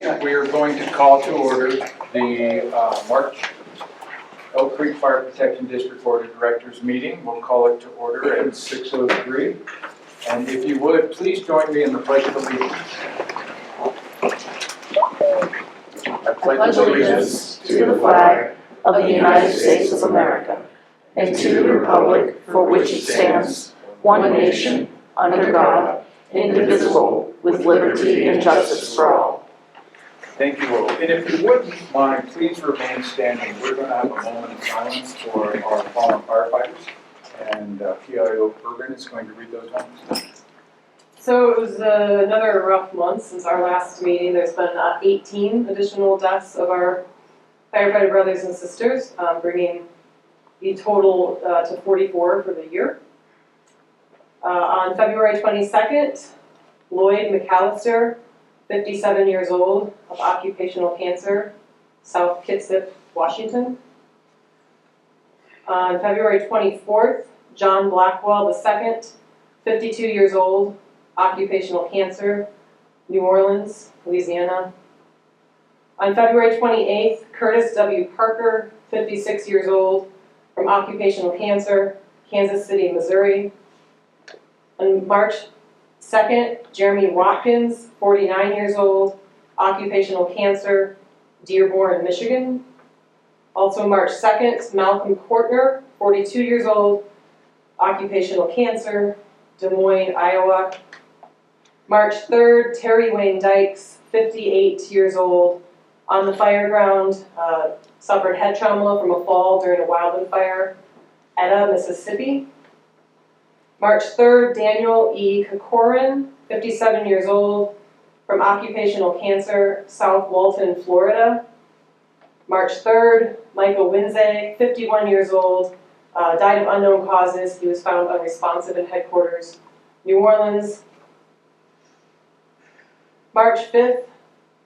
We are going to call to order the March Elk Creek Fire Protection District Board of Directors meeting. We'll call it to order at 6:03. And if you would, please join me in the Pledge of Allegiance. I pledge allegiance to the flag of the United States of America and to the republic for which it stands, one nation, under God, indivisible, with liberty and justice for all. Thank you all. And if you wouldn't mind, please remain standing. We're going to have a moment of silence for our fallen firefighters. And PIO Urban is going to read those names. So it was another rough month since our last meeting. There's been 18 additional deaths of our firefighter brothers and sisters, bringing the total to 44 for the year. On February 22nd, Lloyd McAllister, 57 years old, of occupational cancer, South Kitsap, Washington. On February 24th, John Blackwell II, 52 years old, occupational cancer, New Orleans, Louisiana. On February 28th, Curtis W. Parker, 56 years old, from occupational cancer, Kansas City, Missouri. On March 2nd, Jeremy Watkins, 49 years old, occupational cancer, Dearborn, Michigan. Also March 2nd, Malcolm Kortner, 42 years old, occupational cancer, Des Moines, Iowa. March 3rd, Terry Wayne Dykes, 58 years old, on the fire ground, suffered head trauma from a fall during a wildland fire, Etta, Mississippi. March 3rd, Daniel E. Kokorin, 57 years old, from occupational cancer, South Walton, Florida. March 3rd, Michael Winze, 51 years old, died of unknown causes. He was found unresponsive in headquarters, New Orleans. March 5th,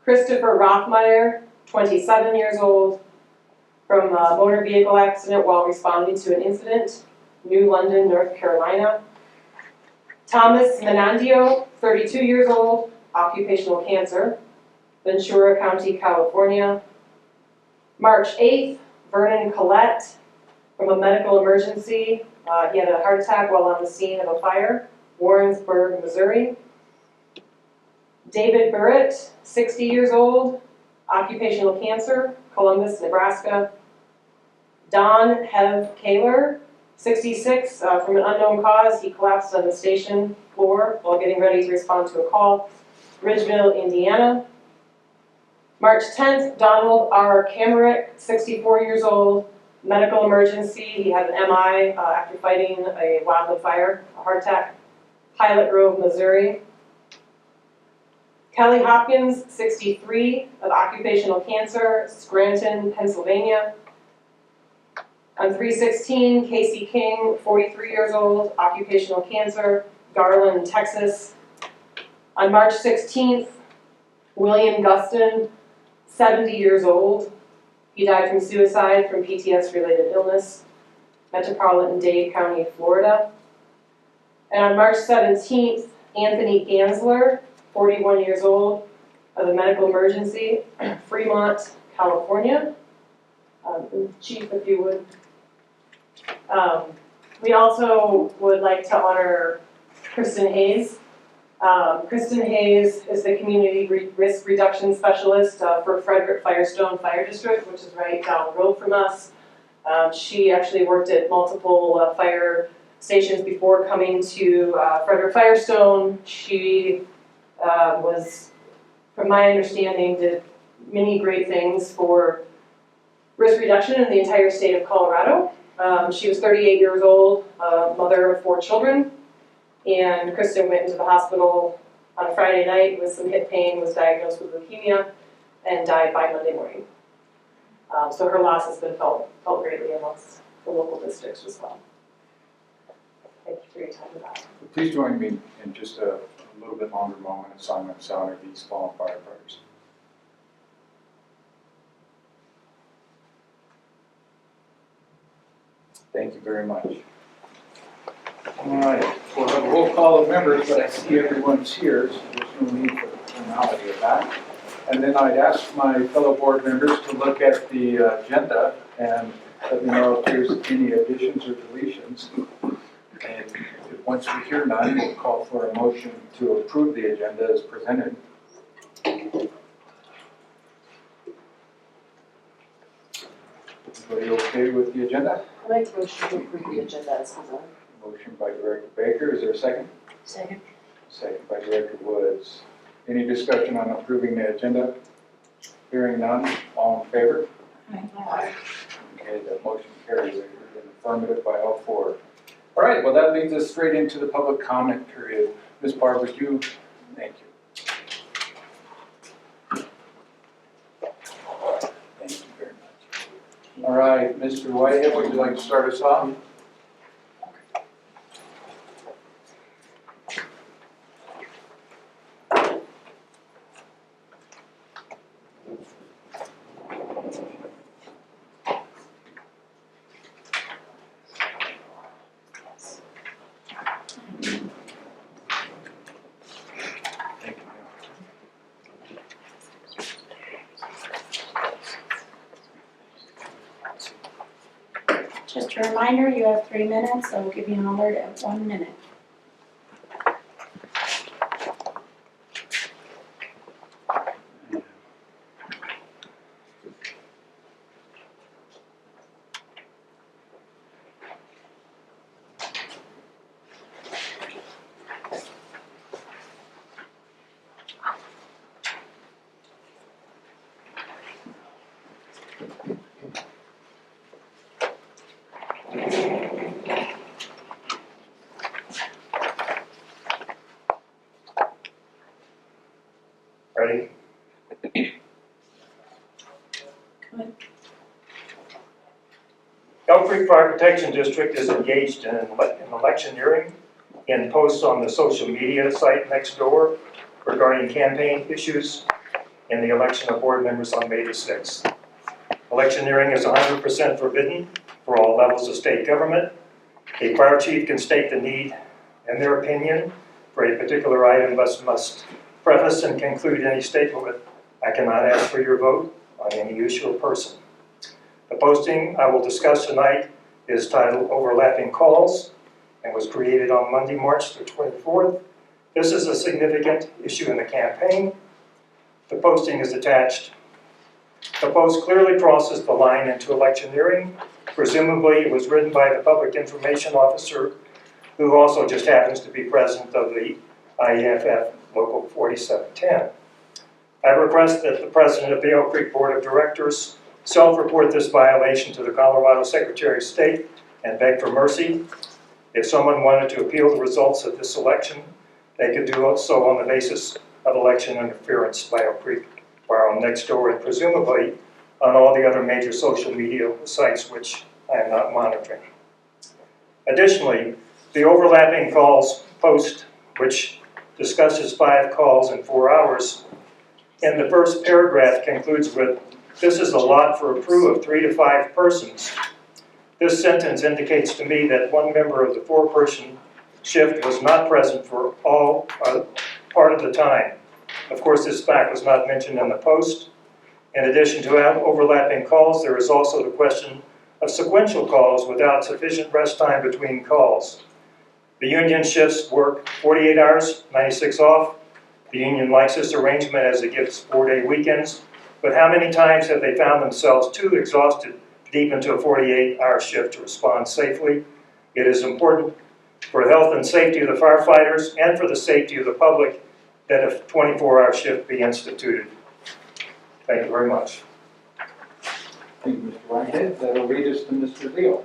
Christopher Rothmeyer, 27 years old, from a motor vehicle accident while responding to an incident, New London, North Carolina. Thomas Menandio, 32 years old, occupational cancer, Ventura County, California. March 8th, Vernon Collette, from a medical emergency. He had a heart attack while on the scene of a fire, Warrensburg, Missouri. David Burritt, 60 years old, occupational cancer, Columbus, Nebraska. Don Hev Kaler, 66, from an unknown cause. He collapsed on the station floor while getting ready to respond to a call, Ridgeville, Indiana. March 10th, Donald R. Kamerick, 64 years old, medical emergency. He had an MI after fighting a wildland fire, a heart attack, Pilot Grove, Missouri. Kelly Hopkins, 63, of occupational cancer, Scranton, Pennsylvania. On 3/16, Casey King, 43 years old, occupational cancer, Garland, Texas. On March 16th, William Guston, 70 years old. He died from suicide from PTS-related illness, Metropolitan Dade County, Florida. And on March 17th, Anthony Gansler, 41 years old, of a medical emergency, Fremont, California. Chief, if you would. We also would like to honor Kristen Hayes. Kristen Hayes is the Community Risk Reduction Specialist for Frederick Firestone Fire District, which is right down the road from us. She actually worked at multiple fire stations before coming to Frederick Firestone. She was, from my understanding, did many great things for risk reduction in the entire state of Colorado. She was 38 years old, mother of 4 children, and Kristen went into the hospital on a Friday night with some hip pain, was diagnosed with leukemia, and died by Monday morning. So her loss has been felt greatly amongst the local districts as well. Thank you for your time about it. Please join me in just a little bit longer moment of silence to honor these fallen firefighters. Thank you very much. All right, we'll have a roll call of members, but I see everyone's here, so there's no need for the formality of that. And then I'd ask my fellow board members to look at the agenda and let me know if there's any additions or deletions. And once we hear none, we'll call for a motion to approve the agenda as presented. Everybody okay with the agenda? I make a motion to approve the agenda as presented. Motion by Director Baker, is there a second? Second. Second by Director Woods. Any discussion on approving the agenda? Hearing none, all in favor? Aye. Okay, that motion carries. It is an affirmative by all four. All right, well, that leads us straight into the public comment period. Ms. Barber, you, thank you. Thank you very much. All right, Mr. Whitehead, would you like to start us off? Thank you. Just a reminder, you have 3 minutes. I will give you an alert at 1 minute. Ready? Elk Creek Fire Protection District is engaged in electioneering and posts on the social media site next door regarding campaign issues in the election of board members on May the 6th. Electioneering is 100% forbidden for all levels of state government. A fire chief can state the need and their opinion for a particular item, but must preface and conclude any statement with, "I cannot ask for your vote on any issue or person." The posting I will discuss tonight is titled Overlapping Calls and was created on Monday, March the 24th. This is a significant issue in the campaign. The posting is attached. The post clearly crosses the line into electioneering. Presumably it was written by the public information officer, who also just happens to be president of the IEFF Local 4710. I request that the president of the Elk Creek Board of Directors self-report this violation to the Colorado Secretary of State and beg for mercy. If someone wanted to appeal the results of this election, they could do so on the basis of election interference by Elk Creek Fire next door, and presumably on all the other major social media sites which I am not monitoring. Additionally, the Overlapping Calls post, which discusses 5 calls in 4 hours, in the first paragraph concludes with, "This is a lot for a crew of 3 to 5 persons." This sentence indicates to me that one member of the 4-person shift was not present for all part of the time. Of course, this fact was not mentioned in the post. In addition to overlapping calls, there is also the question of sequential calls without sufficient rest time between calls. The union shifts work 48 hours, 96 off. The union likes this arrangement as it gives 4-day weekends, but how many times have they found themselves too exhausted deep into a 48-hour shift to respond safely? It is important for the health and safety of the firefighters and for the safety of the public that a 24-hour shift be instituted. Thank you very much. Thank you, Mr. Whitehead. That'll lead us to Mr. Leo.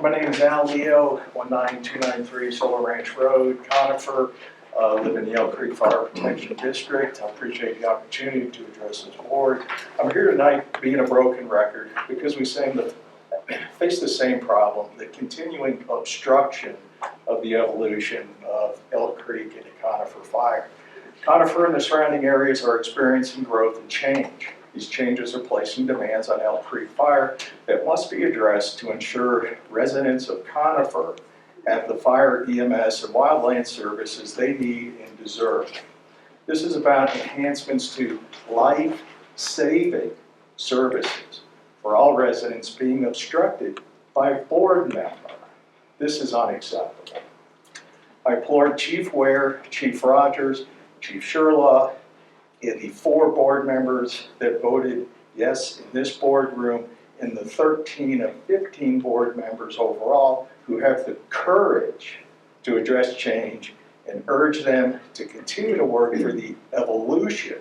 My name is Al Leo, 19293 Solar Ranch Road, Conifer. Live in the Elk Creek Fire Protection District. I appreciate the opportunity to address this board. I'm here tonight being a broken record because we face the same problem, the continuing obstruction of the evolution of Elk Creek into Conifer Fire. Conifer and the surrounding areas are experiencing growth and change. These changes are placing demands on Elk Creek Fire that must be addressed to ensure residents of Conifer have the fire, EMS, and wildland services they need and deserve. This is about enhancements to life-saving services for all residents being obstructed by a board member. This is unacceptable. I applaud Chief Ware, Chief Rogers, Chief Sherlaw, and the 4 board members that voted yes in this boardroom, and the 13 of 15 board members overall who have the courage to address change and urge them to continue to work for the evolution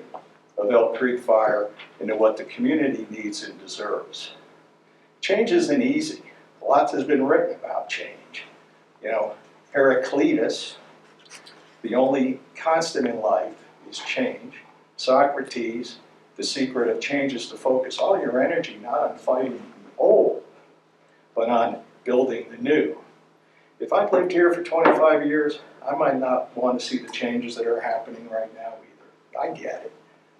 of Elk Creek Fire into what the community needs and deserves. Change isn't easy. Lots has been written about change. You know, Heraclitus, the only constant in life is change. Socrates, the secret of change is to focus all your energy not on fighting the old, but on building the new. If I've lived here for 25 years, I might not want to see the changes that are happening right now either. I get it.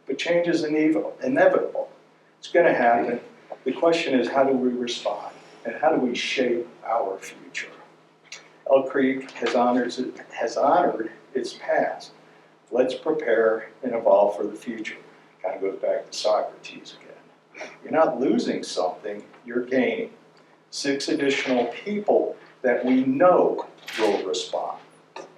But change is inevitable. It's going to happen. The question is, how do we respond? And how do we shape our future? Elk Creek has honored its past. Let's prepare and evolve for the future. Kind of goes back to Socrates again. You're not losing something, you're gaining. 6 additional people that we know will respond,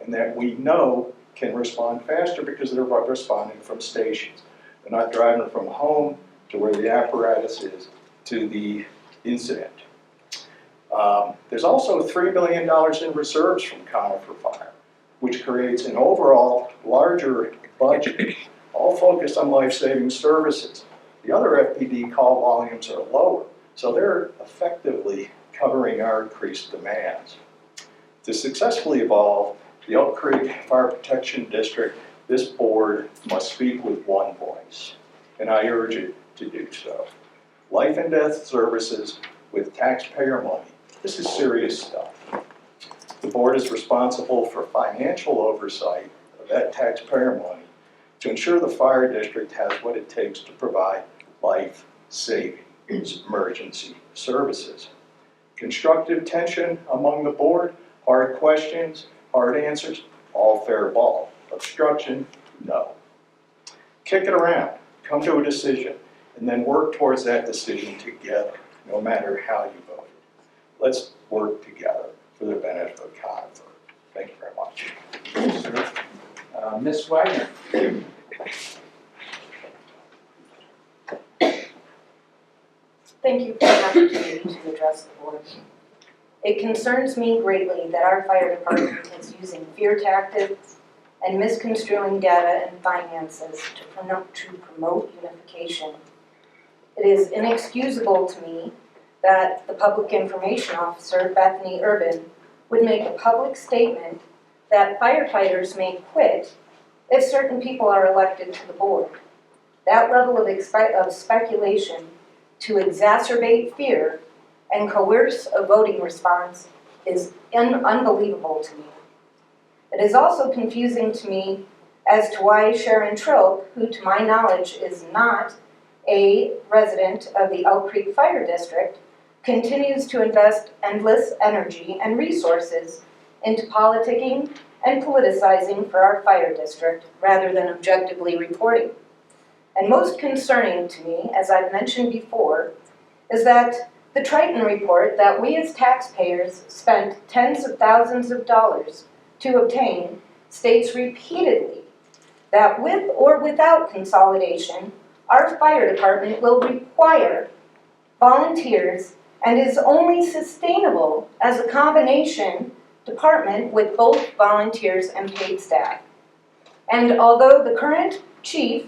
and that we know can respond faster because they're responding from stations. They're not driving from home to where the apparatus is to the incident. There's also $3 million in reserves from Conifer Fire, which creates an overall larger budget, all focused on life-saving services. The other FPD call volumes are lower, so they're effectively covering our increased demands. To successfully evolve the Elk Creek Fire Protection District, this board must speak with one voice, and I urge it to do so. Life and death services with taxpayer money. This is serious stuff. The board is responsible for financial oversight of that taxpayer money to ensure the fire district has what it takes to provide life-saving emergency services. Constructive tension among the board, hard questions, hard answers, all fair ball. Obstruction, no. Kick it around, come to a decision, and then work towards that decision together, no matter how you voted. Let's work together for the benefit of Conifer. Thank you very much. Thank you, sir. Ms. Wagner. Thank you for the opportunity to address the board. It concerns me greatly that our fire department is using fear tactics and misconstruing data and finances to promote unification. It is inexcusable to me that the public information officer, Bethany Urban, would make a public statement that firefighters may quit if certain people are elected to the board. That level of speculation to exacerbate fear and coerce a voting response is unbelievable to me. It is also confusing to me as to why Sharon Trilk, who to my knowledge is not a resident of the Elk Creek Fire District, continues to invest endless energy and resources into politicking and politicizing for our fire district rather than objectively reporting. And most concerning to me, as I've mentioned before, is that the Triton report that we as taxpayers spent tens of thousands of dollars to obtain states repeatedly that with or without consolidation, our fire department will require volunteers and is only sustainable as a combination department with both volunteers and paid staff. And although the current chief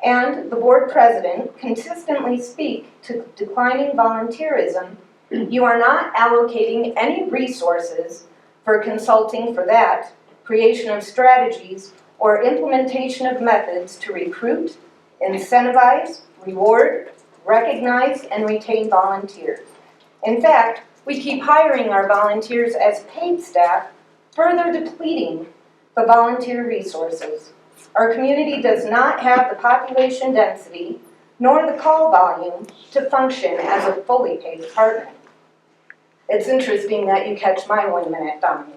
and the board president consistently speak to declining volunteerism, you are not allocating any resources for consulting for that, creation of strategies, or implementation of methods to recruit, incentivize, reward, recognize, and retain volunteers. In fact, we keep hiring our volunteers as paid staff, further depleting the volunteer resources. Our community does not have the population density nor the call volume to function as a fully paid department. It's interesting that you catch my 1 minute, Dominique.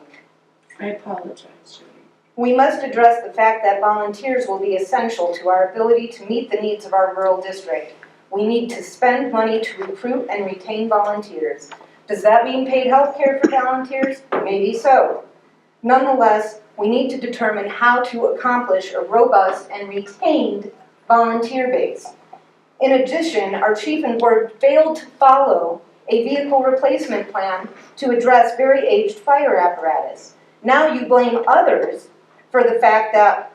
I apologize, Judy. We must address the fact that volunteers will be essential to our ability to meet the needs of our rural district. We need to spend money to recruit and retain volunteers. Does that mean paid health care for volunteers? Maybe so. Nonetheless, we need to determine how to accomplish a robust and retained volunteer base. In addition, our chief and board failed to follow a vehicle replacement plan to address very aged fire apparatus. Now you blame others for the fact that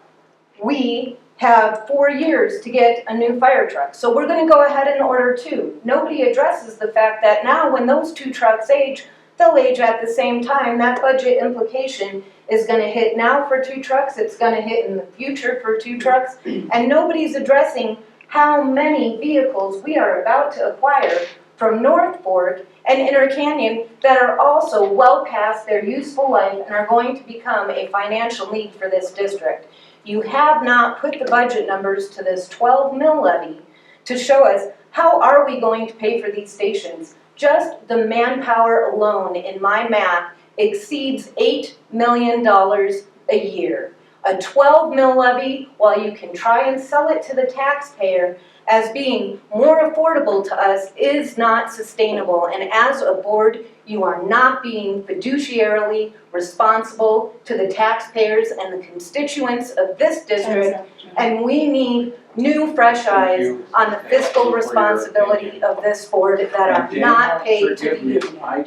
we have 4 years to get a new fire truck. So we're going to go ahead and order 2. Nobody addresses the fact that now when those 2 trucks age, they'll age at the same time. That budget implication is going to hit now for 2 trucks. It's going to hit in the future for 2 trucks. And nobody's addressing how many vehicles we are about to acquire from North Fork and Inter Canyon that are also well past their useful life and are going to become a financial need for this district. You have not put the budget numbers to this 12 mil levy to show us how are we going to pay for these stations. Just the manpower alone, in my math, exceeds $8 million a year. A 12 mil levy, while you can try and sell it to the taxpayer as being more affordable to us, is not sustainable. And as a board, you are not being fiduciarily responsible to the taxpayers and the constituents of this district. And we need new fresh eyes on the fiscal responsibility of this board that are not paid to be used. I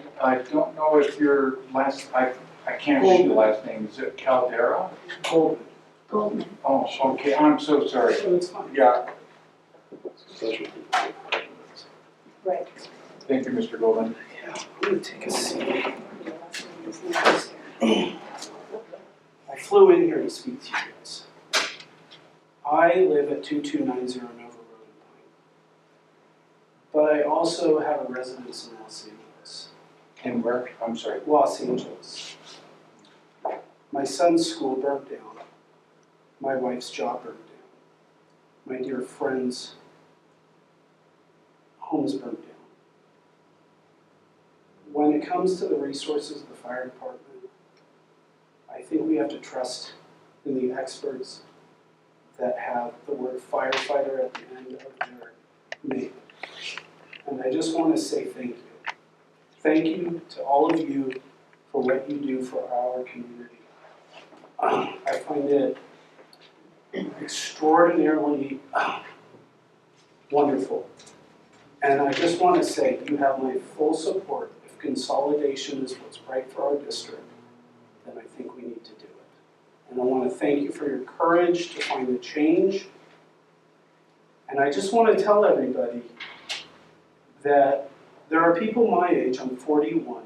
don't know if your last, I can't read the last name, is it Caldera? Goldman. Oh, okay, I'm so sorry. Yeah, Right. thank you, Mr. Goldman. I'm gonna take a seat. I flew in here to speak to you guys. I live at 2290 Nova Road in Pine. But I also have a residence in Los Angeles. And where, I'm sorry. Los Angeles. My son's school burnt down. My wife's job burnt down. My dear friend's homes burnt down. When it comes to the resources of the fire department, I think we have to trust in the experts that have the word firefighter at the end of their name. And I just want to say thank you. Thank you to all of you for what you do for our community. I find it extraordinarily wonderful. And I just want to say you have my full support. If consolidation is what's right for our district, then I think we need to do it. And I want to thank you for your courage to find the change. And I just want to tell everybody that there are people my age, I'm 41,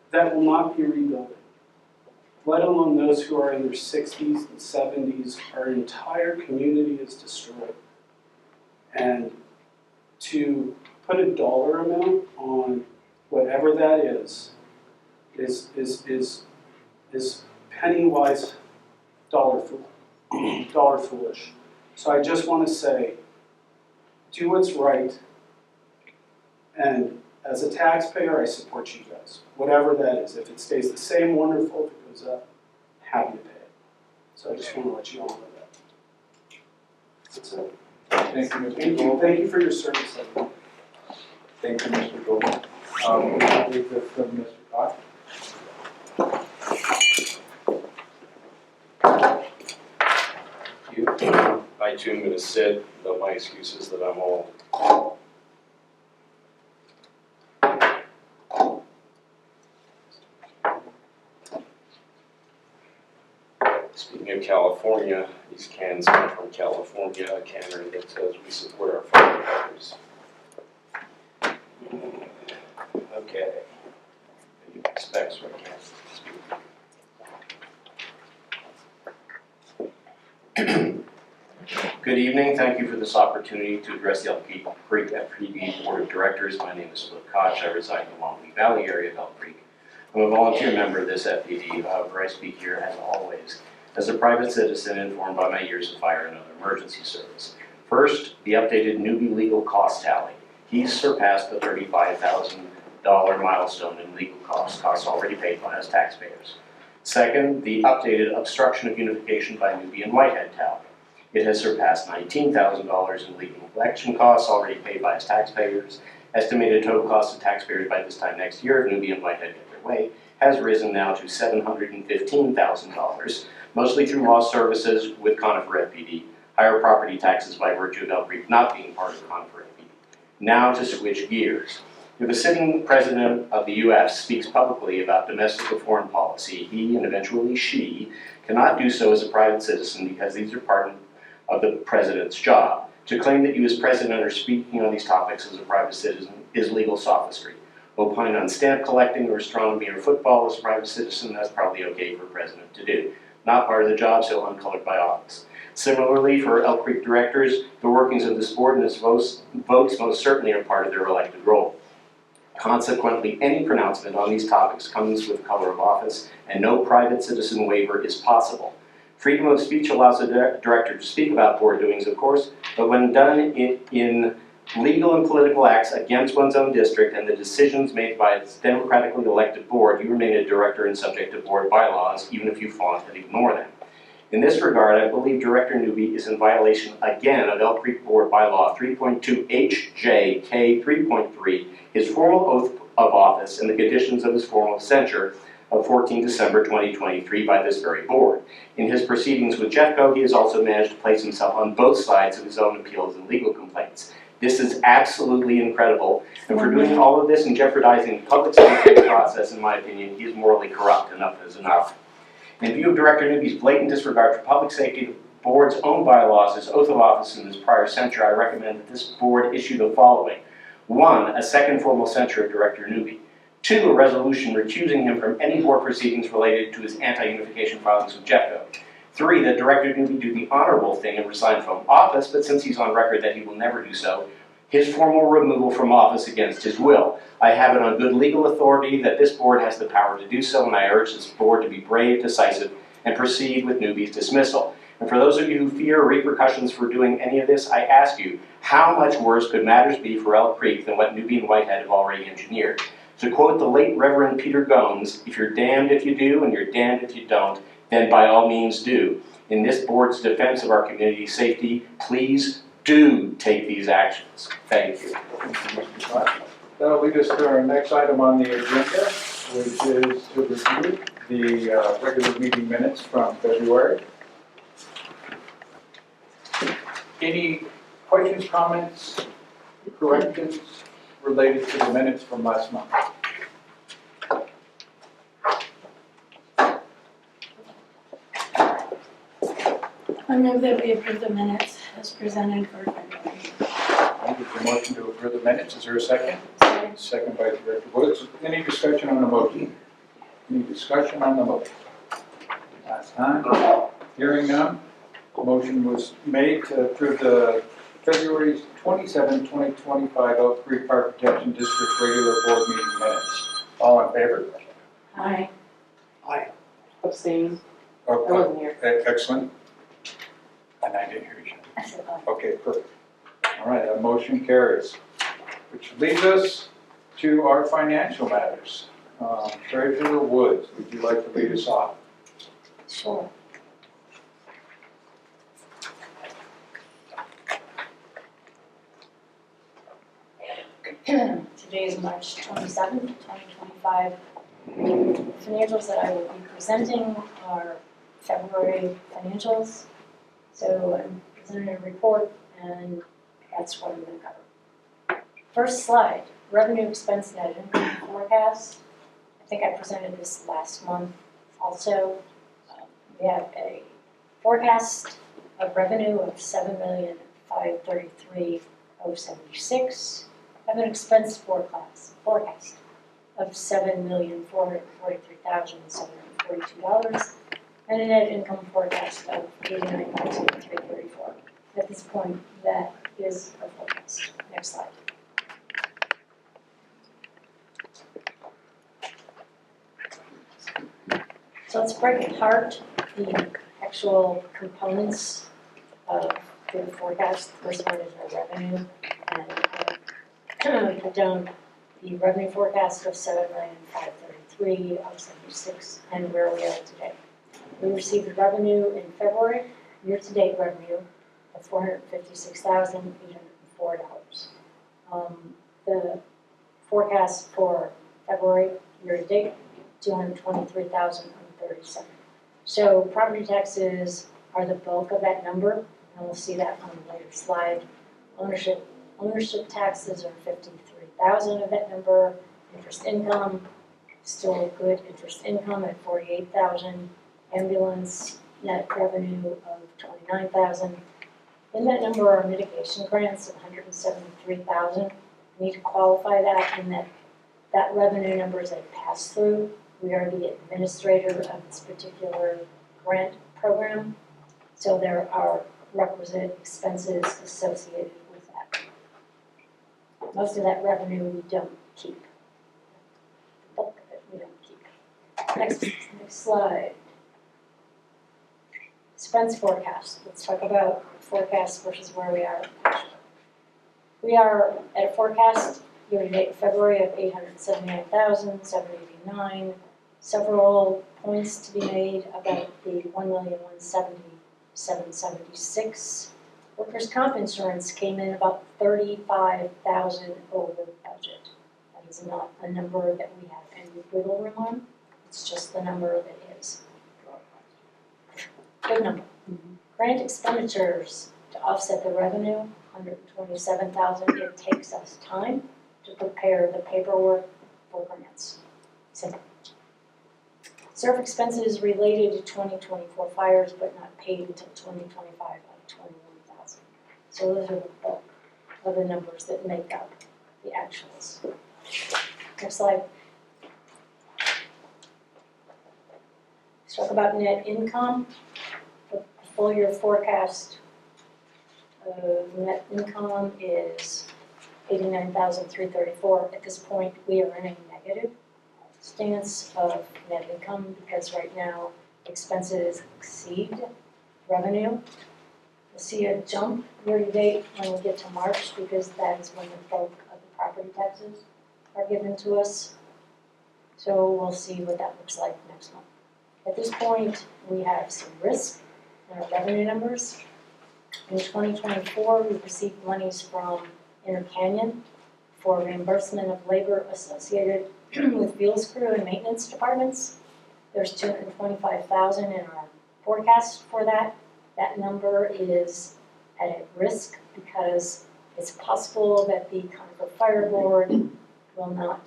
that will not be rebuilding, let alone those who are in their 60s and 70s. Our entire community is destroyed. And to put a dollar amount on whatever that is penny wise, dollar foolish. So I just want to say, do what's right. And as a taxpayer, I support you guys, whatever that is. If it stays the same, wonderful. If it goes up, happy to pay it. So I just want to let you all know that. That's it. Thank you, Mr. Thank you. Goldman. Thank you for your service, everyone. Thank you, Mr. Goldman. I'll leave this from Mr. Cox. You. I too am going to sit, though my excuse is that I'm old. Speaking of California, these cans come from California, a canner that says we support our firefighters. Okay. You expect, so I can't speak. Good evening. Thank you for this opportunity to address the Elk Creek FPD Board of Directors. My name is Flip Koch. I reside in the Long Beach Valley area of Elk Creek. I'm a volunteer member of this FPD. However, I speak here, as always, as a private citizen informed by my years of fire and other emergency service. First, the updated newbie legal cost tally. He's surpassed the $35,000 milestone in legal costs already paid by us taxpayers. Second, the updated obstruction of unification by Newby and Whitehead tally. It has surpassed $19,000 in legal collection costs already paid by us taxpayers. Estimated total cost to taxpayers by this time next year, if Newby and Whitehead get their way, has risen now to $715,000, mostly through lost services with Conifer FPD, higher property taxes by virtue of Elk Creek not being part of Conifer FPD. Now to switch gears. If a sitting president of the U.S. speaks publicly about domestic or foreign policy, he, and eventually she, cannot do so as a private citizen because these are part of the president's job. To claim that you as president are speaking on these topics as a private citizen is legal sophistry. Opine on stamp collecting or astronomy or football as a private citizen, that's probably okay for a president to do. Not part of the job, so uncolored by office. Similarly, for Elk Creek directors, the workings of this board and its votes most certainly are part of their elected role. Consequently, any pronouncement on these topics comes with color of office, and no private citizen waiver is possible. Freedom of speech allows a director to speak about board doings, of course, but when done in legal and political acts against one's own district and the decisions made by its democratically elected board, you remain a director and subject to board bylaws, even if you flaunt and ignore them. In this regard, I believe Director Newby is in violation again of Elk Creek Board Bylaw 3.2 HJK 3.3, his formal oath of office and the conditions of his formal censure of 14 December 2023 by this very board. In his proceedings with Jeffco, he has also managed to place himself on both sides of his own appeals and legal complaints. This is absolutely incredible, and for doing all of this and jeopardizing the public safety process, in my opinion, he is morally corrupt. Enough is enough. In view of Director Newby's blatant disregard for public safety, the board's own bylaws, his oath of office, and his prior censure, I recommend that this board issue the following. 1, a second formal censure of Director Newby. 2, a resolution recusing him from any board proceedings related to his anti-unification filings with Jeffco. 3, that Director Newby do the honorable thing and resign from office, but since he's on record that he will never do so, his formal removal from office against his will. I have it on good legal authority that this board has the power to do so, and I urge this board to be brave, decisive, and proceed with Newby's dismissal. And for those of you who fear repercussions for doing any of this, I ask you, how much worse could matters be for Elk Creek than what Newby and Whitehead have already engineered? To quote the late Reverend Peter Gomes, if you're damned if you do and you're damned if you don't, then by all means do. In this board's defense of our community safety, please do take these actions. Thank you. That'll lead us to our next item on the agenda, which is to review the regular meeting minutes from February. Any questions, comments, corrections related to the minutes from last month? I move that we approve the minutes as presented for February. I give the motion to approve the minutes. Is there a second? Second by Director Woods. Any discussion on the motion? Any discussion on the motion? Last time. Hearing none. Motion was made to approve the February 27, 2025 Elk Creek Fire Protection District regular board meeting minutes. All in favor? Aye. Aye. Abstain. I wasn't here. Excellent. And I didn't hear you. I said aye. Okay, perfect. All right, that motion carries. Which leads us to our financial matters. Treasurer Woods, would you like to lead us off? Sure. Today is March 27th, 2025. The financials that I will be presenting are February financials. So I'm presenting a report, and that's what I'm going to cover. First slide, revenue expense net income forecast. I think I presented this last month also. We have a forecast of revenue of $7,533,076. I have an expense forecast of $7,443,742 and a net income forecast of $89,334. At this point, that is a forecast. Next slide. So let's break apart the actual components of the forecast. First one is our revenue, and put down the revenue forecast of $7,533,076, and where we are today. We received revenue in February, year-to-date revenue of $456,804. The forecast for February, year-to-date, $223,037. So property taxes are the bulk of that number, and we'll see that on a later slide. Ownership taxes are $53,000 of that number. Interest income, still good interest income at $48,000. Ambulance net revenue of $29,000. In that number are mitigation grants of $173,000. We need to qualify that in that revenue number is a pass-through. We are the administrator of this particular grant program, so there are requisite expenses associated with that. Most of that revenue we don't keep. The bulk of it we don't keep. Next slide. Expense forecast. Let's talk about forecast versus where we are actually. We are at a forecast year-to-date February of $879,789. Several points to be made about the $1,170,776. Workers' comp insurance came in about $35,000 over budget. That is not a number that we have any wiggle room on. It's just the number that is. Good number. Grant expenditures to offset the revenue, $127,000. It takes us time to prepare the paperwork for grants. Simple. SURF expenses related to 2024 fires but not paid until 2025 of $21,000. So those are the bulk of the numbers that make up the actuals. Next slide. Let's talk about net income. The full year forecast net income is $89,334. At this point, we are in a negative stance of net income because right now expenses exceed revenue. We'll see a jump year-to-date when we get to March because that is when the bulk of the property taxes are given to us. So we'll see what that looks like next month. At this point, we have some risk in our revenue numbers. In 2024, we received monies from Intercanyon for reimbursement of labor associated with field crew and maintenance departments. There's $225,000 in our forecast for that. That number is at risk because it's possible that the Conifer Fire Board will not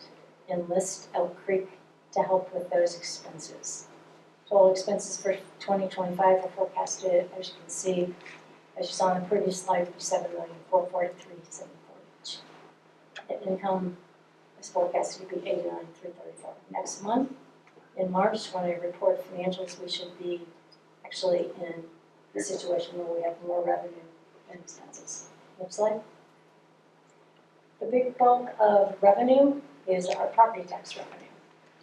enlist Elk Creek to help with those expenses. Total expenses for 2025 are forecasted, as you can see, as you saw in the previous slide, to be $7,443,740. Net income is forecasted to be $89,334. Next month, in March, when I report financials, we should be actually in a situation where we have more revenue than expenses. Next slide. The big bulk of revenue is our property tax revenue.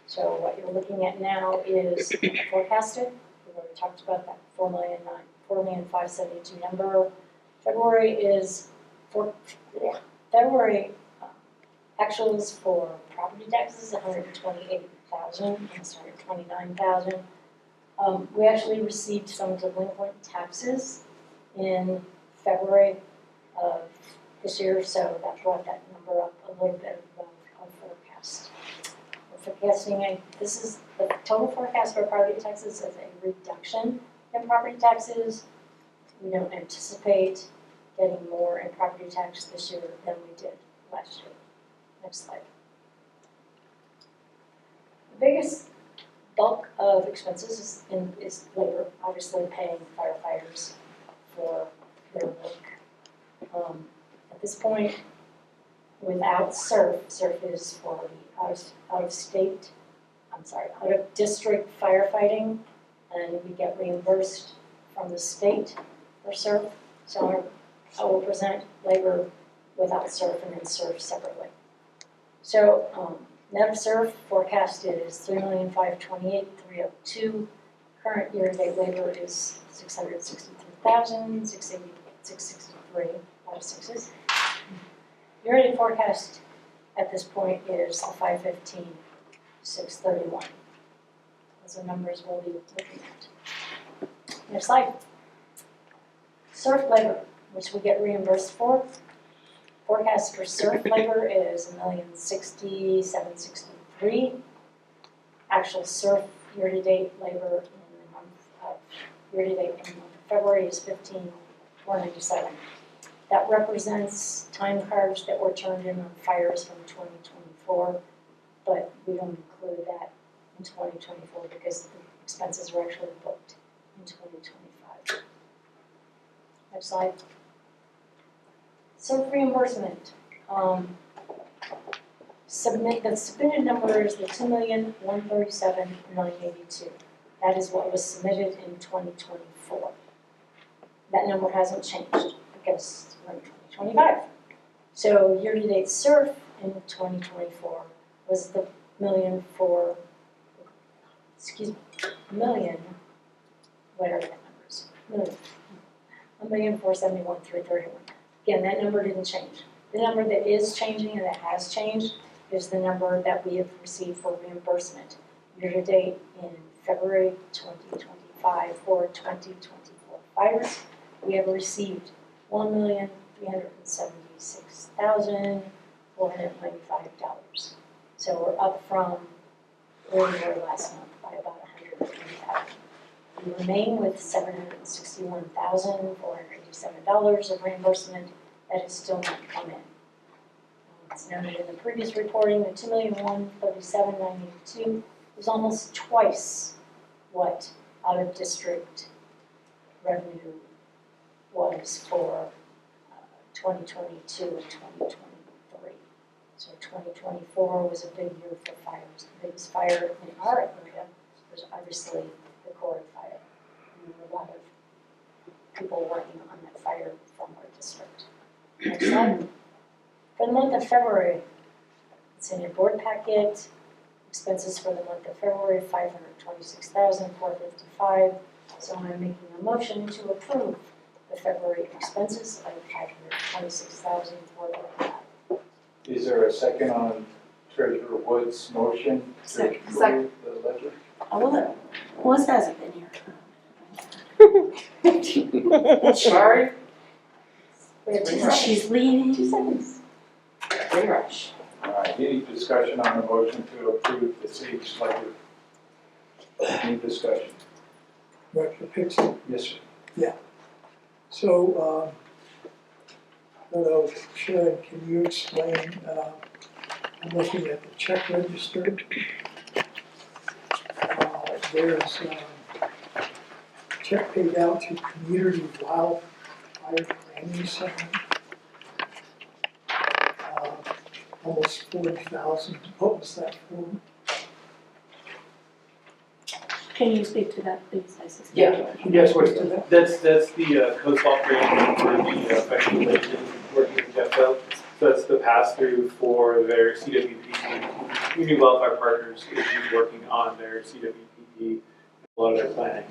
So what you're looking at now is forecasted. We've already talked about that $4,572,000 number. February actuals for property taxes $128,000, almost $129,000. We actually received some delinquent taxes in February of this year, so that brought that number up a little bit above our forecast. We're forecasting this is the total forecast for property taxes as a reduction in property taxes. We don't anticipate getting more in property tax this year than we did last year. Next slide. The biggest bulk of expenses is labor, obviously paying firefighters for their work. At this point, without SURF is for the out of district firefighting, and we get reimbursed from the state for SURF. So I will present labor without SURF and then SURF separately. So net of SURF forecasted is $3,528,302. Current year-to-date labor is $663,663, a lot of sixes. Year-to-date forecast at this point is the 515, 631. Those are numbers we'll be looking at. Next slide. Surf labor, which we get reimbursed for. Forecast for surf labor is $1,067,63. Actual surf year-to-date labor in the month of February is $15,497. That represents time cards that were turned in on fires from 2024, but we don't include that in 2024 because the expenses were actually booked in 2025. Next slide. Surf reimbursement. The submitted number is the $2,137,982. That is what was submitted in 2024. That number hasn't changed because we're in 2025. So year-to-date surf in 2024 was the million, whatever that number is, $1,471,331. Again, that number didn't change. The number that is changing and that has changed is the number that we have received for reimbursement year-to-date in February 2025 for 2024 fires. We have received $1,376,495. So we're up from where we were last month by about $120,000. We remain with $761,487 of reimbursement that has still not come in. As noted in the previous reporting, the $2,137,982 was almost twice what out-of-district revenue was for 2022 and 2023. So 2024 was a big year for fires. The biggest fire in our area was obviously the Corey fire. And there were a lot of people working on that fire from our district. Next slide. For the month of February, it's in your board packet. Expenses for the month of February, $526,455. So I'm making a motion to approve the February expenses of $526,455. Is there a second on Treasurer Wood's motion to Second. approve the ledger? Oh, well, Melissa hasn't been here. Sorry. We have 2 seconds. She's leaving. 2 seconds. Big rush. All right, any discussion on the motion to approve the city's ledger? Any discussion? Director Pixel. Yes, sir. So, I don't know, Sharon, can you explain, I'm looking at the check register. There's a check paid out to Community Wildfire Planning Center. Almost 40,000. What was that for? Can you speak to that, please? Yeah, yes, that's the co-op grant for the affected Deletions working with Jeff. So that's the pass-through for their CWPP. Community Wildfire Partners is working on their CWPP, a lot of their planning.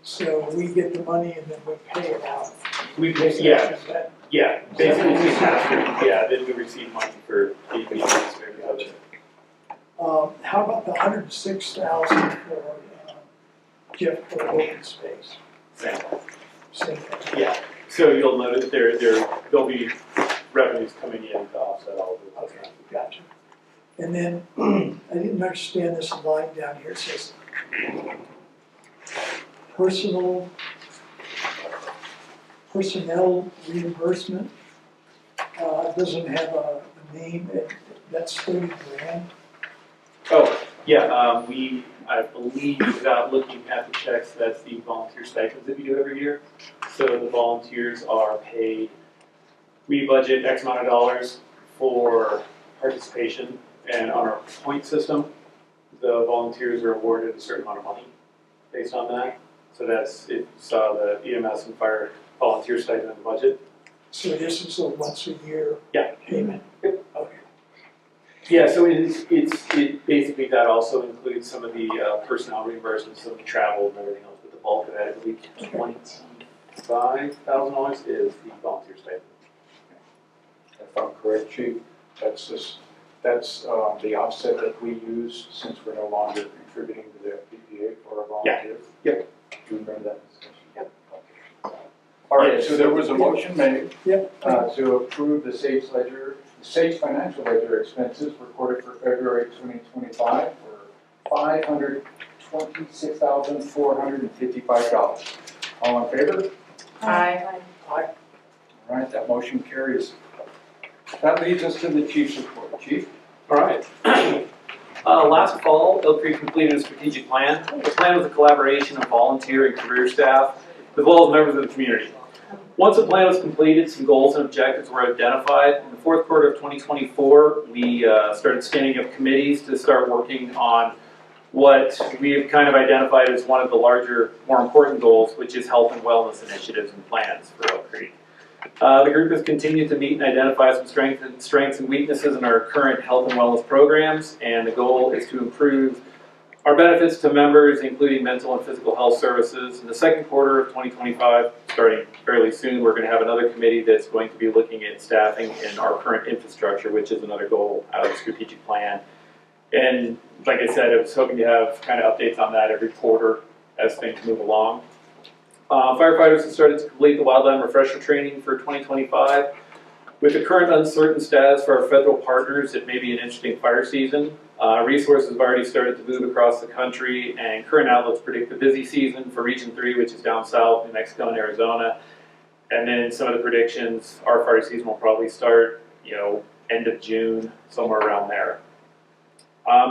So we get the money and then we pay it out. We, yeah, basically it's just pass-through, yeah, then we receive money for DPS. How about the 106,000 for Jeff for open space? Same. Same thing. Yeah, so you'll notice there'll be revenues coming in to offset all of this. Okay, gotcha. And then, I didn't understand this line down here, it says personnel reimbursement, doesn't have a name, that's 30 grand. Oh, yeah, I believe, without looking at the checks, that's the volunteer stipends that we do every year. So the volunteers are paid, we budget X amount of dollars for participation, and on our point system, the volunteers are awarded a certain amount of money based on that. So that's, if you saw the EMS and fire volunteer stipend in the budget. So this is a once a year Yeah. payment? Yep. Okay. Yeah, so it basically, that also includes some of the personnel reimbursements, some of the travel and everything else, but the bulk of that, I believe $25,000 is the volunteer stipend. If I'm correct, Chief. That's just, that's the offset that we use since we're no longer contributing to the PPA for our volunteers? Yep. Do you remember that discussion? Yep. All right, so there was a motion made to approve the Sage financial ledger expenses recorded for February 2025 for $526,455. All in favor? Aye. All right, that motion carries. That leads us to the chief's report. Chief? All right. Last fall, Elk Creek completed a strategic plan. The plan was a collaboration of volunteer and career staff, as well as members of the community. Once the plan was completed, some goals and objectives were identified. In the fourth quarter of 2024, we started standing up committees to start working on what we have kind of identified as one of the larger, more important goals, which is health and wellness initiatives and plans for Elk Creek. The group has continued to meet and identify some strengths and weaknesses in our current health and wellness programs, and the goal is to improve our benefits to members, including mental and physical health services. In the second quarter of 2025, starting fairly soon, we're going to have another committee that's going to be looking at staffing in our current infrastructure, which is another goal out of the strategic plan. And like I said, I was hoping to have kind of updates on that every quarter as things move along. Firefighters have started to complete the wildland refresher training for 2025. With the current uncertain status for our federal partners, it may be an interesting fire season. Resources have already started to move across the country, and current outlets predict a busy season for Region 3, which is down south, New Mexico and Arizona. And then some of the predictions, our fire season will probably start, end of June, somewhere around there.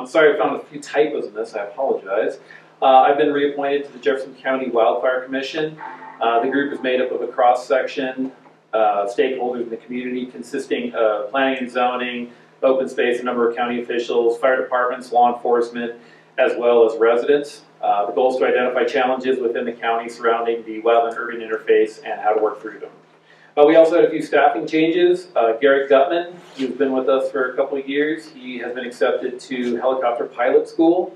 Sorry, I found a few typos in this, I apologize. I've been reappointed to the Jefferson County Wildfire Commission. The group is made up of a cross-section stakeholders in the community consisting of planning and zoning, open space, a number of county officials, fire departments, law enforcement, as well as residents. The goal is to identify challenges within the county surrounding the wildland-urban interface and how to work through them. We also had a few staffing changes. Garrett Gutman, who's been with us for a couple of years, he has been accepted to helicopter pilot school.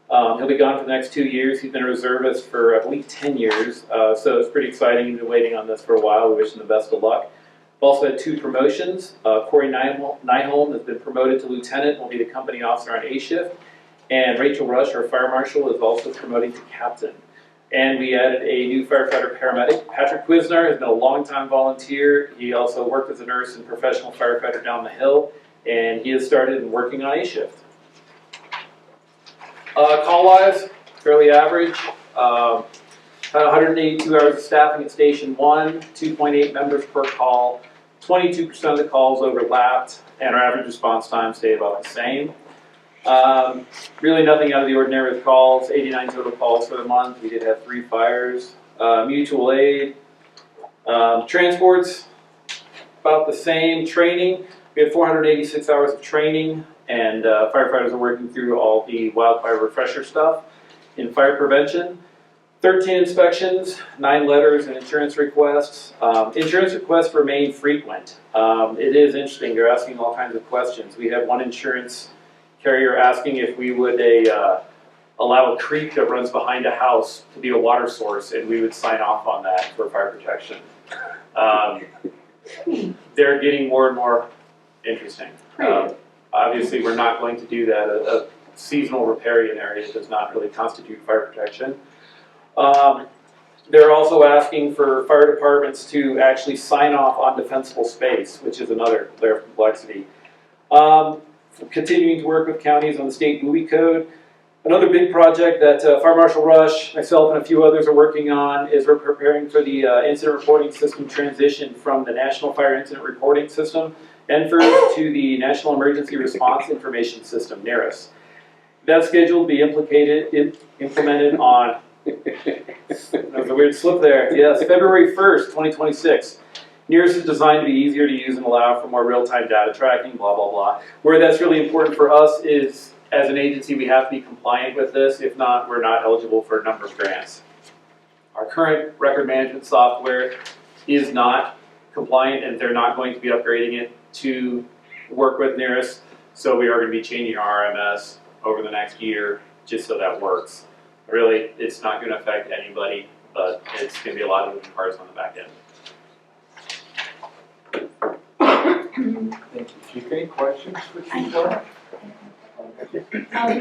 He'll be gone for the next 2 years. He's been a reservist for, I believe, 10 years. So it's pretty exciting. He's been waiting on this for a while. We wish him the best of luck. We've also had 2 promotions. Corey Nyholm has been promoted to lieutenant and will be the company officer on A shift. And Rachel Rush, our fire marshal, is also promoting to captain. And we added a new firefighter paramedic. Patrick Quisner has been a longtime volunteer. He also worked as a nurse and professional firefighter down the hill. And he has started working on A shift. Call-wise, fairly average. 182 hours of staffing at Station 1, 2.8 members per call. 22% of the calls overlapped, and our average response time stayed about the same. Really nothing out of the ordinary with calls. 89 total calls for the month. We did have 3 fires. Mutual aid. Transports, about the same. Training, we had 486 hours of training. And firefighters are working through all the wildfire refresher stuff in fire prevention. 13 inspections, 9 letters and insurance requests. Insurance requests remain frequent. It is interesting, they're asking all kinds of questions. We had one insurance carrier asking if we would allow a creek that runs behind a house to be a water source, and we would sign off on that for fire protection. They're getting more and more interesting. Obviously, we're not going to do that. A seasonal riparian area does not really constitute fire protection. They're also asking for fire departments to actually sign off on defensible space, which is another layer of complexity. Continuing to work with counties on the state buoy code. Another big project that Fire Marshal Rush, myself, and a few others are working on is we're preparing for the incident reporting system transition from the National Fire Incident Reporting System NFIRS to the National Emergency Response Information System, NERIS. That's scheduled to be implemented on, that was a weird slip there, yes, February 1st, 2026. NERIS is designed to be easier to use and allow for more real-time data tracking, blah, blah, blah. Where that's really important for us is, as an agency, we have to be compliant with this. If not, we're not eligible for a number of grants. Our current record management software is not compliant, and they're not going to be upgrading it to work with NERIS, so we are going to be changing our RMS over the next year just so that works. Really, it's not going to affect anybody, but it's going to be a lot of moving parts on the back end. Thank you, Chief, any questions for Chief Ware?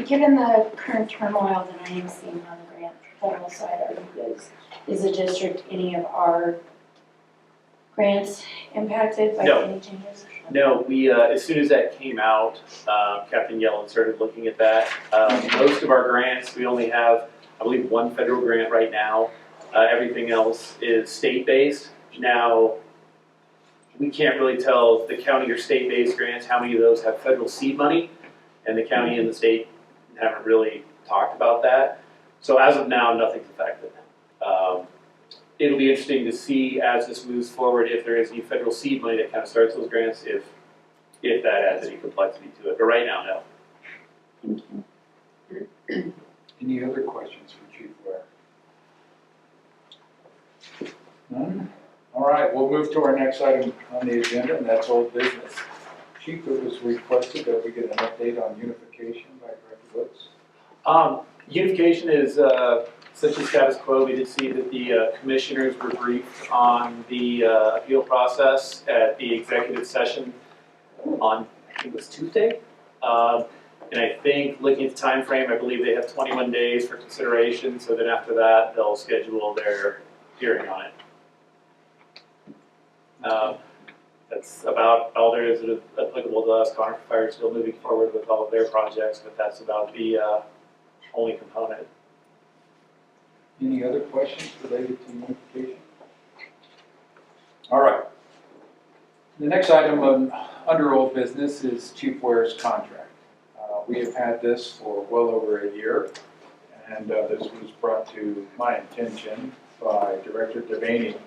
Given the current turmoil that I am seeing on the grant federal side, is the district, any of our grants impacted by No. any changes? No, we, as soon as that came out, Captain Yellen started looking at that. Most of our grants, we only have, I believe, one federal grant right now. Everything else is state-based. Now, we can't really tell the county or state-based grants, how many of those have federal seed money, and the county and the state haven't really talked about that. So as of now, nothing's affected. It'll be interesting to see as this moves forward if there is any federal seed money that kind of starts those grants, if that adds any complexity to it. But right now, no. Any other questions for Chief Ware? None? All right, we'll move to our next item on the agenda, and that's old business. Chief, it was requested that we get an update on unification by Director Woods. Unification is essentially status quo. We did see that the commissioners were briefed on the appeal process at the executive session on, I think it was Tuesday. And I think, looking at the time frame, I believe they have 21 days for consideration, so then after that, they'll schedule their hearing on it. That's about all there is that is applicable to us. Firefighters is still moving forward with all of their projects, but that's about the only component. Any other questions related to unification? All right. The next item under old business is Chief Ware's contract. We have had this for well over a year, and this was brought to my attention by Director Devaney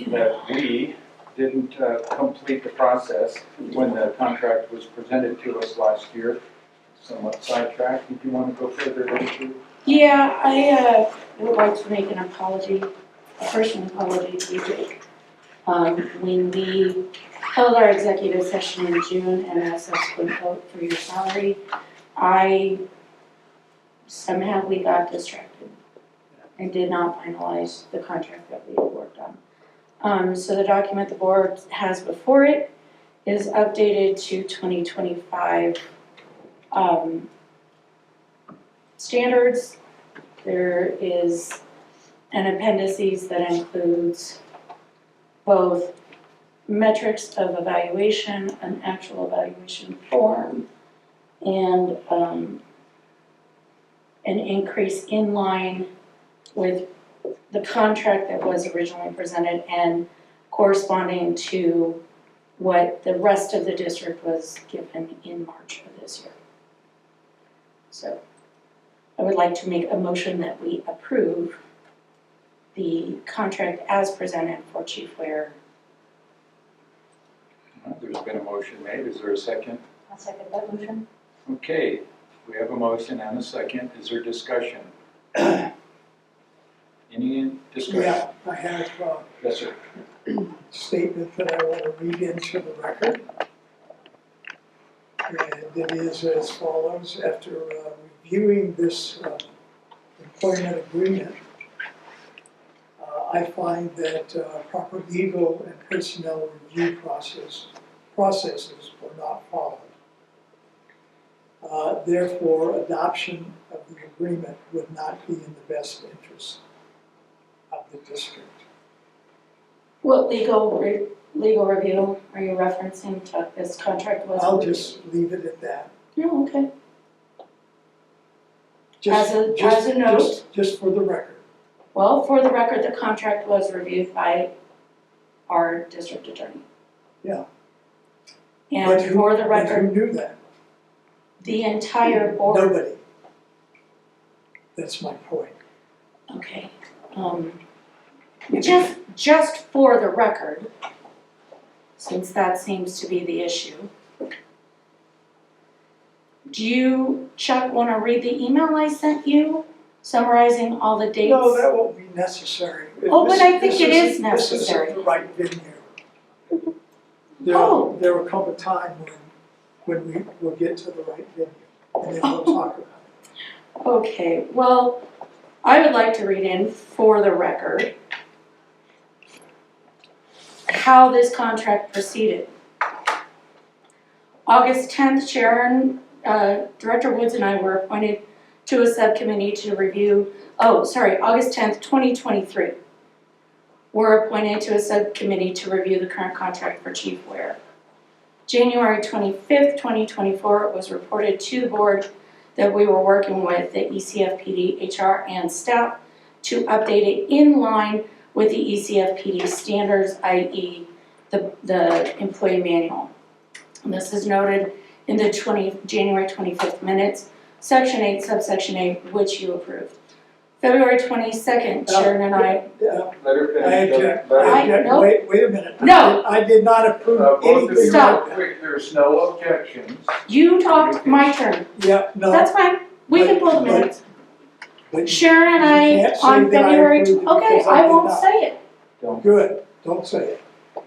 that we didn't complete the process when the contract was presented to us last year. Somewhat sidetracked. Did you want to go further into? Yeah, I would like to make an apology, a personal apology to you, Jake. When we held our executive session in June and a subsequent vote for your salary, somehow we got distracted and did not finalize the contract that we had worked on. So the document the board has before it is updated to 2025 standards. There is an appendices that includes both metrics of evaluation, an actual evaluation form, and an increase in line with the contract that was originally presented and corresponding to what the rest of the district was given in March of this year. So I would like to make a motion that we approve the contract as presented for Chief Ware. There's been a motion made. Is there a second? I'll second that motion. Okay, we have a motion and a second. Is there discussion? Any discussion? Yeah, I have Yes, sir. a statement that I want to read into the record. And it is as follows: after reviewing this employment agreement, I find that proper legal and personnel review processes were not followed. Therefore, adoption of the agreement would not be in the best interest of the district. What legal review are you referencing to this contract was? I'll just leave it at that. No, okay. Just- As a note. Just for the record. Well, for the record, the contract was reviewed by our district attorney. Yeah. And But who- for the but record, who knew that? the entire board. Nobody. That's my point. Okay. Just for the record, since that seems to be the issue. Do you, Chuck, want to read the email I sent you summarizing all the dates? No, that won't be necessary. Oh, but I think This it is isn't- necessary. This isn't the right venue. Oh. There will come a time when we will get to the right venue, and then we'll talk about it. Okay, well, I would like to read in for the record how this contract proceeded. August 10th, Director Woods and I were appointed to a subcommittee to review, August 10th, 2023. We're appointed to a subcommittee to review the current contract for Chief Ware. January 25th, 2024, it was reported to the board that we were working with the ECFPD, HR, and staff to update it in line with the ECFPD standards, i.e. the employee manual. And this is noted in the January 25th minutes, Section 8, subsection A, which you approved. February 22nd, Sharon and I. Let her finish. I object, nope. wait a minute. No. I did not approve Both of anything. you, Stop. real quick, there's no objections. You talked, my turn. Yeah, no. That's fine. We can pull the minutes. But Sharon and I you can't say on that I February, approved it okay, because I did won't not. say it. Good, don't say it.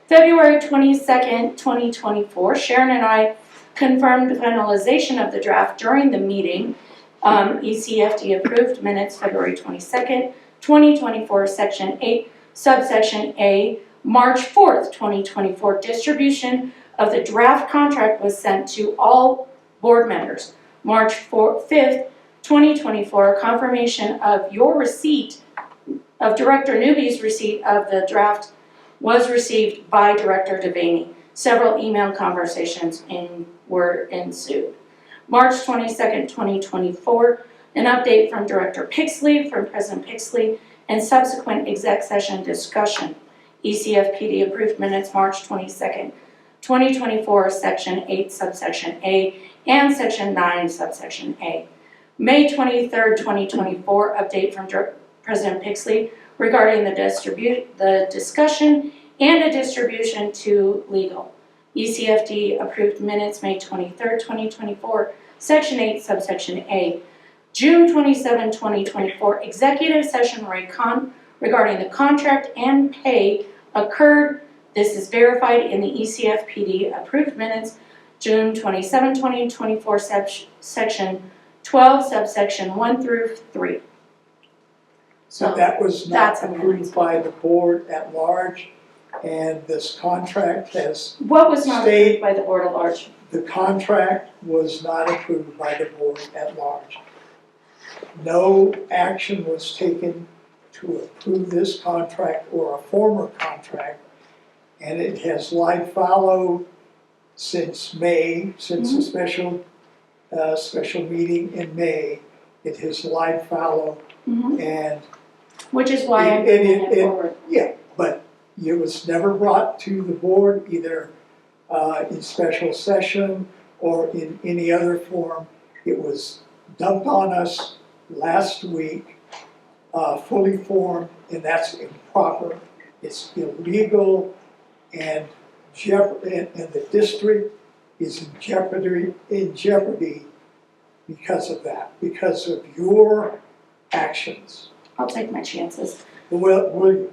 February 22nd, 2024, Sharon and I confirmed finalization of the draft during the meeting. ECFD approved minutes February 22nd, 2024, Section 8, subsection A, March 4th, 2024. Distribution of the draft contract was sent to all board members. March 5th, 2024, confirmation of your receipt of Director Newby's receipt of the draft was received by Director Devaney. Several email conversations were ensued. March 22nd, 2024, an update from Director Pixley, from President Pixley, and subsequent exec session discussion. ECFPD approved minutes March 22nd, 2024, Section 8, subsection A, and Section 9, subsection A. May 23rd, 2024, update from President Pixley regarding the discussion and a distribution to legal. ECFD approved minutes May 23rd, 2024, Section 8, subsection A. June 27, 2024, executive session regarding the contract and pay occurred. This is verified in the ECFPD approved minutes June 27, 2024, Section 12, subsection 1 through 3. So that was that's not in the approved minutes. by the board at large, and this contract has, What was not State- approved by the board at large? the contract was not approved by the board at large. No action was taken to approve this contract or a former contract, and it has lied fallow since May, since the special meeting in May. It has lied fallow, and Which is why I'm It- bringing it it- forward. yeah, but it was never brought to the board either in special session or in any other form. It was dumped on us last week, fully formed, and that's improper. It's illegal, and the district is in jeopardy because of that, because of your actions. I'll take my chances. Well,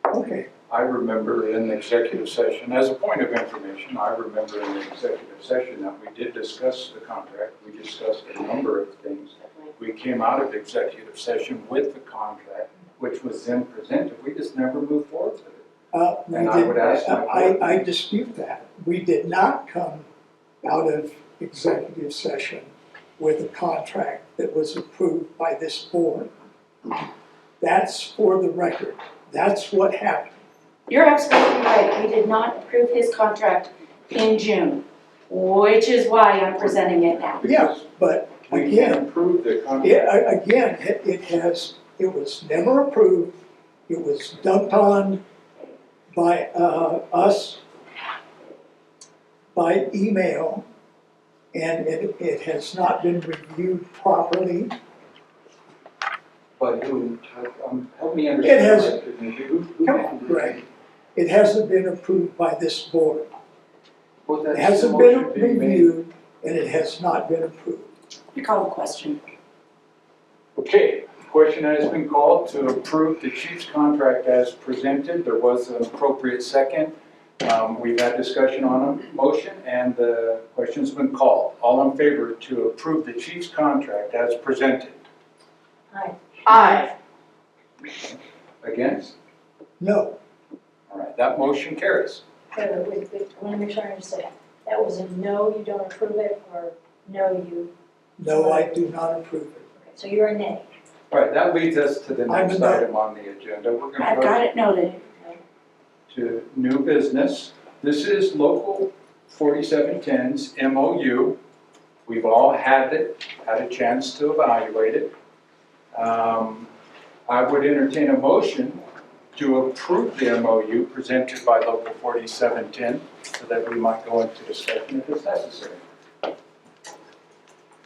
okay. I remember in the executive session, as a point of information, I remember in the executive session that we did discuss the contract. We discussed a number of things. We came out of executive session with the contract, which was then presented. We just never moved forward with it. We And I would ask my board- I dispute that. We did not come out of executive session with a contract that was approved by this board. That's for the record. That's what happened. You're absolutely right. We did not approve his contract in June, which is why I'm presenting it now. Yeah, but We again, can approve the contract. it was never approved. It was dumped on by us by email, and it has not been reviewed properly. But who, help me understand. It has- Who- Come on, Greg. It hasn't been approved by this board. Well, It that's the hasn't been motion being made. reviewed, and it has not been approved. You call the question. Okay, the question has been called to approve the chief's contract as presented. There was an appropriate second. We've had discussion on a motion, and the question's been called. All in favor to approve the chief's contract as presented? Aye. Against? No, All right, that motion carries. Wait, I want to make sure I understand. That was a no, you don't approve it, or no, you, No, I do not approve it. so you're a nay. All right, that leads us to the I'm next a no. item on the agenda. We're going I've to got go it noted. to new business. This is Local 4710's MOU. We've all had a chance to evaluate it. I would entertain a motion to approve the MOU presented by Local 4710 so that we might go into discussion if it's necessary. Is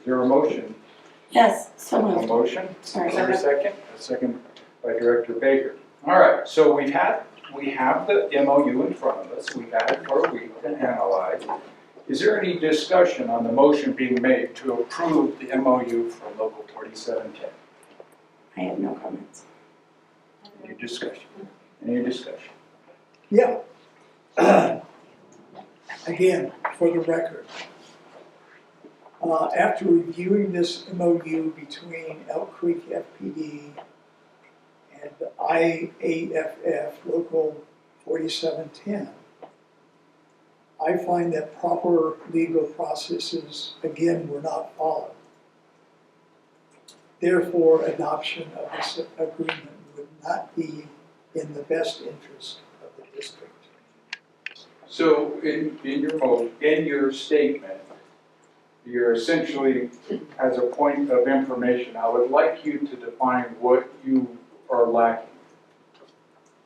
there a motion? Yes, so A moved. motion? Sorry. Is there a second? A second by Director Baker. All right, so we have the MOU in front of us. We've had it for a week to analyze. Is there any discussion on the motion being made to approve the MOU for Local 4710? I have no comments. Any discussion? Any discussion? Yeah. Again, for the record, after reviewing this MOU between Elk Creek FPD and IAFF Local 4710, I find that proper legal processes, again, were not followed. Therefore, adoption of this agreement would not be in the best interest of the district. So in your statement, you're essentially, as a point of information, I would like you to define what you are lacking.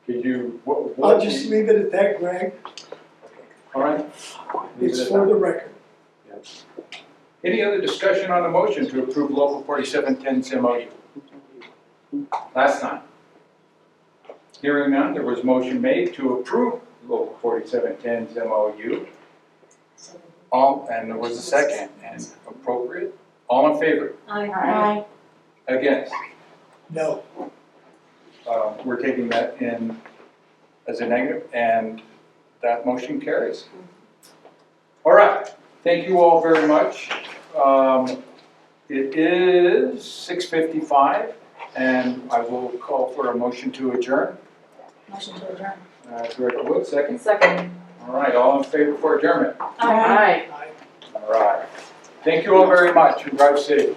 Could you, what? I'll just leave it at that, Greg. All right? Leave it It's at for that. the record. Any other discussion on the motion to approve Local 4710's MOU? Last time. Hearing none, there was a motion made to approve Local 4710's MOU. And there was a second, and appropriate. All in favor? Aye. Against? No. We're taking that in as a negative, and that motion carries. All right, thank you all very much. It is 6:55, and I will call for a motion to adjourn. Motion to adjourn. Director Wood, second. Second. All right, all in favor for adjournment? Aye. All right. Thank you all very much, and drive safe.